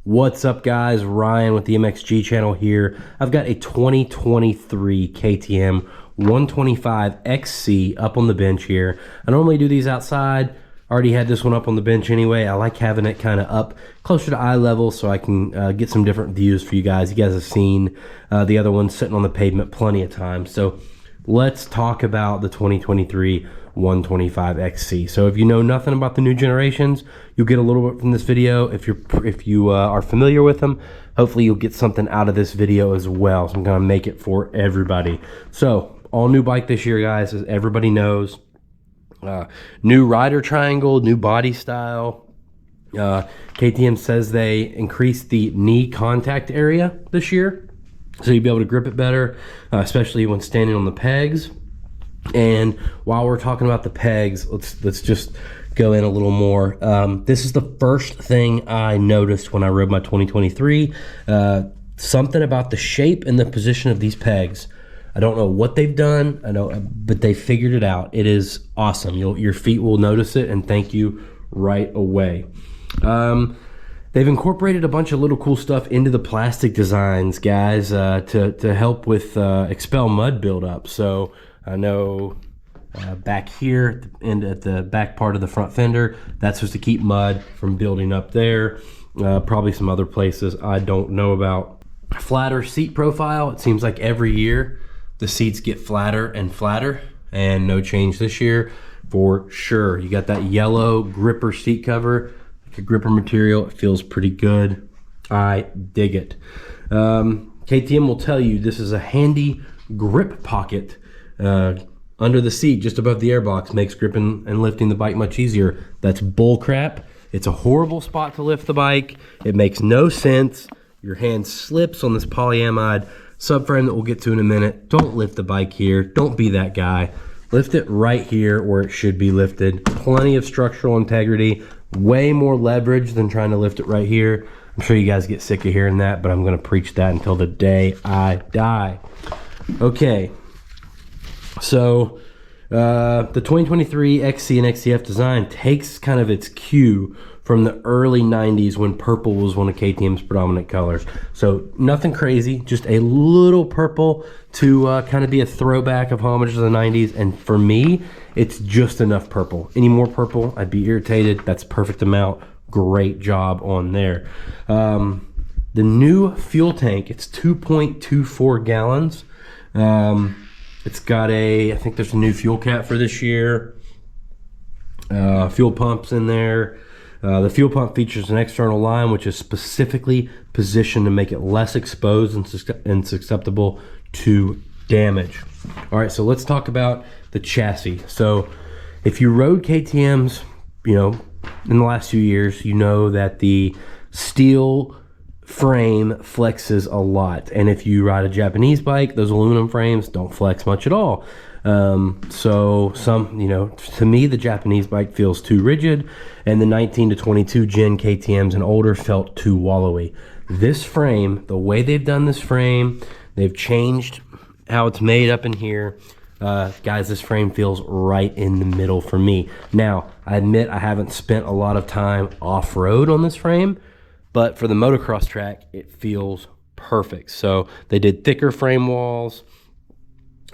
What's up, guys? Ryan with the MXG channel here. I've got a 2023 KTM 125 XC up on the bench here. I normally do these outside. Already had this one up on the bench anyway. I like having it kind of up closer to eye level so I can get some different views for you guys. You guys have seen the other one sitting on the pavement plenty of times. So let's talk about the 2023 125 XC. So if you know nothing about the new generations, you'll get a little bit from this video. If you are familiar with them, hopefully you'll get something out of this video as well. So I'm gonna make it for everybody. So all new bike this year, guys, as everybody knows. New rider triangle, new body style. KTM says they increased the knee contact area this year, so you'll be able to grip it better, especially when standing on the pegs. And while we're talking about the pegs, let's just go in a little more. This is the first thing I noticed when I rode my 2023. Something about the shape and the position of these pegs. I don't know what they've done, but they figured it out. It is awesome. Your feet will notice it and thank you right away. They've incorporated a bunch of little cool stuff into the plastic designs, guys, to help with expel mud buildup. So I know back here and at the back part of the front fender, that's supposed to keep mud from building up there. Probably some other places I don't know about. Flatter seat profile. It seems like every year the seats get flatter and flatter, and no change this year for sure. You got that yellow gripper seat cover, like a gripper material. It feels pretty good. I dig it. KTM will tell you this is a handy grip pocket under the seat just above the airbox. Makes gripping and lifting the bike much easier. That's bull crap. It's a horrible spot to lift the bike. It makes no sense. Your hand slips on this polyamide subframe that we'll get to in a minute. Don't lift the bike here. Don't be that guy. Lift it right here where it should be lifted. Plenty of structural integrity. Way more leverage than trying to lift it right here. I'm sure you guys get sick of hearing that, but I'm going to preach that until the day I die. Okay. So the 2023 XC and XCF design takes kind of its cue from the early 90s when purple was one of KTM's predominant colors. So nothing crazy, just a little purple to kind of be a throwback of homage to the 90s. And for me, it's just enough purple. Any more purple, I'd be irritated. That's perfect amount. Great job on there. The new fuel tank, it's 2.24 gallons. It's got I think there's a new fuel cap for this year. Fuel pumps in there. The fuel pump features an external line which is specifically positioned to make it less exposed and susceptible to damage. All right, so let's talk about the chassis. So if you rode KTM's, in the last few years, you know that the steel frame flexes a lot, and if you ride a Japanese bike, those aluminum frames don't flex much at all. So to me, the Japanese bike feels too rigid, and the 19 to 22 gen KTMs and older felt too wallowy. This frame, the way they've done this frame, they've changed how it's made up in here. Guys, this frame feels right in the middle for me. Now, I admit I haven't spent a lot of time off-road on this frame, but for the motocross track, it feels perfect. So they did thicker frame walls,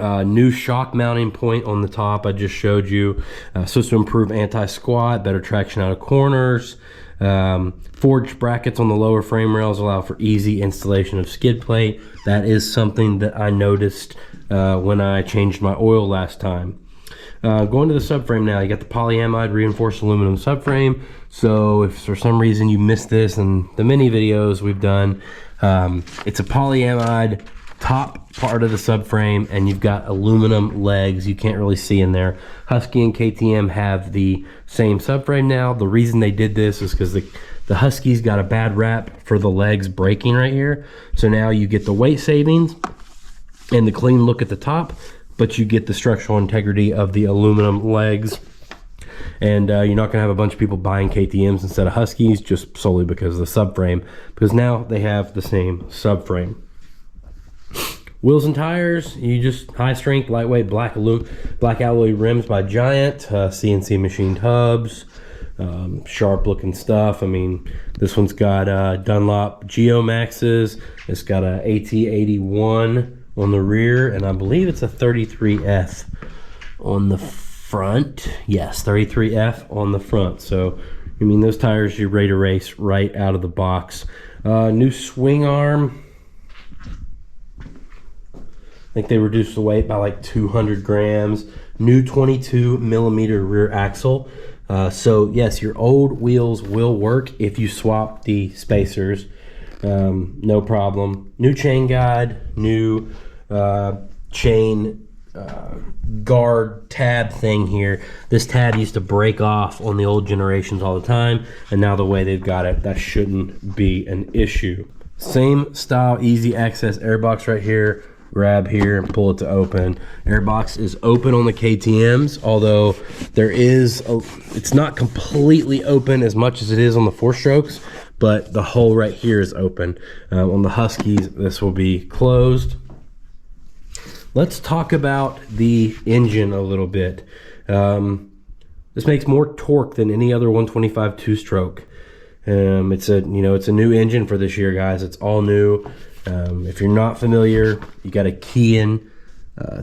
new shock mounting point on the top I just showed you, supposed to improve anti-squat, better traction out of corners. Forged brackets on the lower frame rails allow for easy installation of skid plate. That is something that I noticed when I changed my oil last time. Going to the subframe now, you got the polyamide reinforced aluminum subframe. So if for some reason you missed this in the mini videos we've done, it's a polyamide top part of the subframe, and you've got aluminum legs you can't really see in there. Husky and KTM have the same subframe now. The reason they did this is because the Husky's got a bad rap for the legs breaking right here. So now you get the weight savings and the clean look at the top, but you get the structural integrity of the aluminum legs. And you're not going to have a bunch of people buying KTMs instead of Huskies just solely because of the subframe, because now they have the same subframe. Wheels and tires, you just high strength, lightweight, black alloy rims by Giant, CNC machined hubs. Sharp looking stuff. I mean, this one's got Dunlop Geomaxes. It's got a AT81 on the rear, and I believe it's a 33F on the front. Yes, 33F on the front. So I mean, those tires, you're ready to race right out of the box. New swing arm. I think they reduced the weight by like 200 grams. New 22 millimeter rear axle. So yes, your old wheels will work if you swap the spacers. No problem. New chain guide, new chain guard tab thing here. This tab used to break off on the old generations all the time, and now the way they've got it, that shouldn't be an issue. Same style, easy access airbox right here. Grab here and pull it to open. Airbox is open on the KTMs, although there is it's not completely open as much as it is on the 4-strokes, but the hole right here is open. On the Huskies, this will be closed. Let's talk about the engine a little bit. This makes more torque than any other 125 2-stroke. It's a new engine for this year, guys. It's all new. If you're not familiar, you got a key in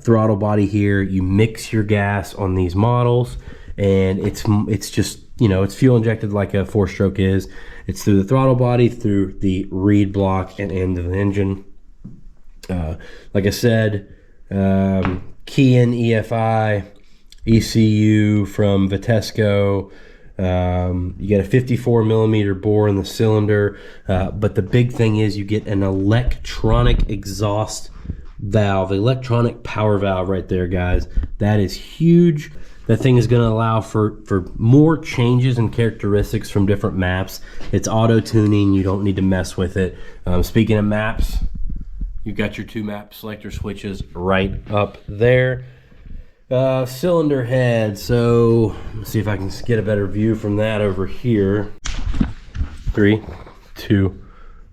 throttle body here. You mix your gas on these models, and it's just, it's fuel injected like a 4-stroke is. It's through the throttle body, through the reed block, and into the engine. Like I said, key in EFI, ECU from Vitesco. You get a 54 millimeter bore in the cylinder, but the big thing is you get an electronic exhaust valve, electronic power valve right there, guys. That is huge. That thing is going to allow for more changes and characteristics from different maps. It's auto tuning. You don't need to mess with it. Speaking of maps, you've got your 2 map selector switches right up there. Cylinder head. So let's see if I can get a better view from that over here. 3, 2,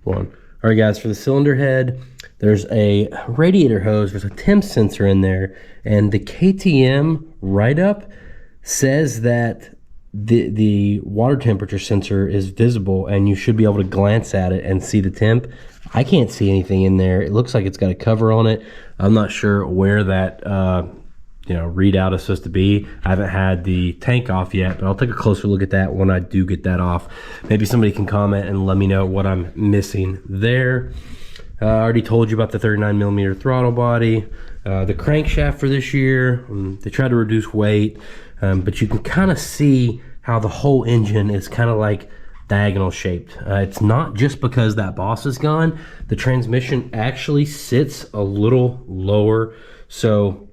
1. All right, guys, for the cylinder head, there's a radiator hose. There's a temp sensor in there, and the KTM write-up says that the water temperature sensor is visible, and you should be able to glance at it and see the temp. I can't see anything in there. It looks like it's got a cover on it. I'm not sure where that readout is supposed to be. I haven't had the tank off yet, but I'll take a closer look at that when I do get that off. Maybe somebody can comment and let me know what I'm missing there. I already told you about the 39 millimeter throttle body. The crankshaft for this year, they tried to reduce weight, but you can kind of see how the whole engine is kind of like diagonal shaped. It's not just because that boss is gone. The transmission actually sits a little lower. So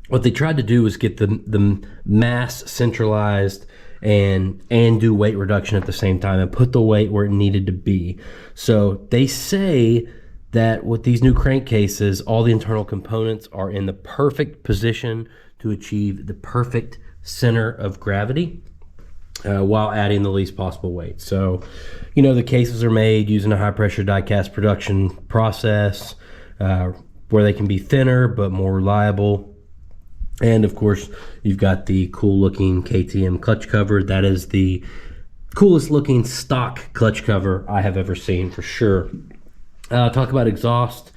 what they tried to do was get the mass centralized and do weight reduction at the same time and put the weight where it needed to be. So they say that with these new crankcases, all the internal components are in the perfect position to achieve the perfect center of gravity while adding the least possible weight. So, the cases are made using a high pressure die cast production process where they can be thinner but more reliable. And of course, you've got the cool looking KTM clutch cover. That is the coolest looking stock clutch cover I have ever seen, for sure. Talk about exhaust.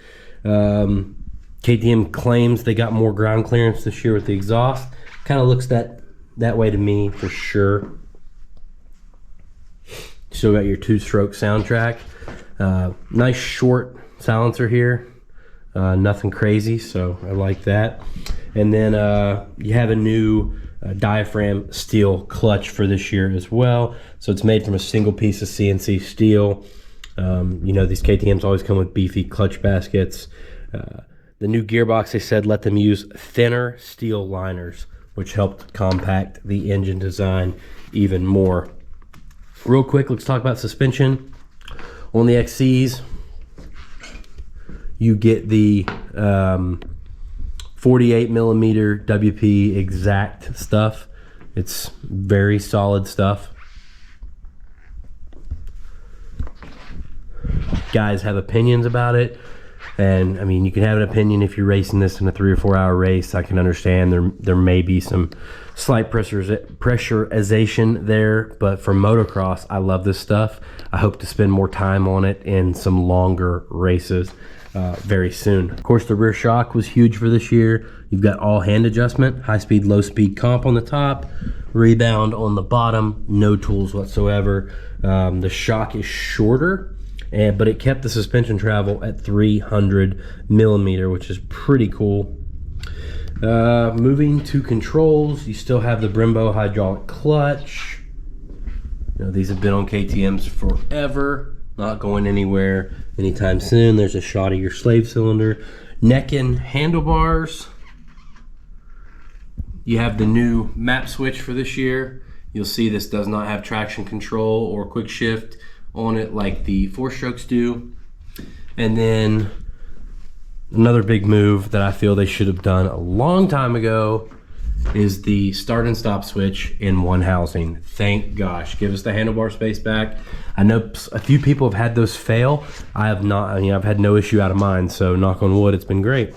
KTM claims they got more ground clearance this year with the exhaust. Kind of looks that way to me, for sure. Still got your 2-stroke soundtrack. Nice short silencer here. Nothing crazy, so I like that. And then you have a new diaphragm steel clutch for this year as well. So it's made from a single piece of CNC steel. These KTMs always come with beefy clutch baskets. The new gearbox, they said, let them use thinner steel liners, which helped compact the engine design even more. Real quick, let's talk about suspension. On the XCs, you get the 48 millimeter WP exact stuff. It's very solid stuff. Guys have opinions about it. And I mean, you can have an opinion if you're racing this in a 3 or 4 hour race. I can understand there may be some slight pressurization there, but for motocross, I love this stuff. I hope to spend more time on it in some longer races very soon. Of course, the rear shock was huge for this year. You've got all hand adjustment, high speed, low speed comp on the top, rebound on the bottom, no tools whatsoever. The shock is shorter, but it kept the suspension travel at 300 millimeter, which is pretty cool. Moving to controls, you still have the Brembo hydraulic clutch. You know, these have been on KTMs forever, not going anywhere anytime soon. There's a shot of your slave cylinder. Neck and handlebars. You have the new map switch for this year. You'll see this does not have traction control or quick shift on it like the 4-strokes do. And then another big move that I feel they should have done a long time ago is the start and stop switch in one housing. Thank gosh, give us the handlebar space back. I know a few people have had those fail. I have not. I mean, I've had no issue out of mine, so knock on wood, it's been great.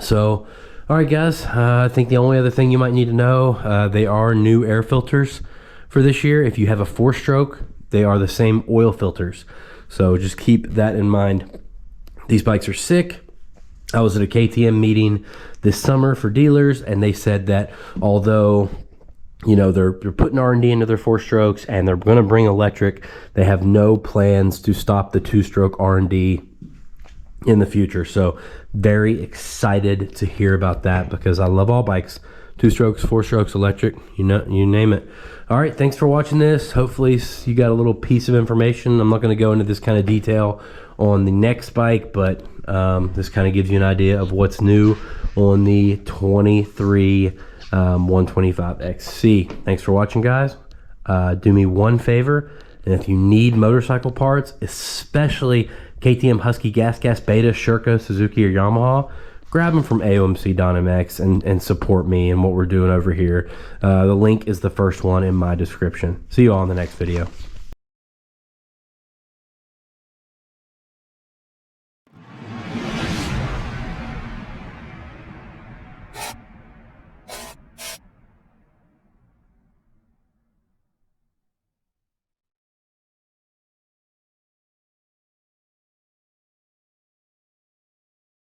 So all right, guys, I think the only other thing you might need to know, they are new air filters for this year. If you have a 4-stroke, they are the same oil filters. So just keep that in mind. These bikes are sick. I was at a KTM meeting this summer for dealers, and they said that although, you know, they're putting R&D into their 4-strokes and they're going to bring electric, they have no plans to stop the 2-stroke R&D in the future. So very excited to hear about that, because I love all bikes, 2-strokes, 4-strokes, electric, you know, you name it. All right, thanks for watching this. Hopefully you got a little piece of information. I'm not going to go into this kind of detail on the next bike, but this kind of gives you an idea of what's new on the 23 125XC. Thanks for watching, guys. Do me one favor, and if you need motorcycle parts, especially KTM, Husky, Gas, Beta, Shurka, Suzuki, or Yamaha, grab them from AOMC Dynamex and support me and what we're doing over here. The link is the first one in my description. See you all in the next video.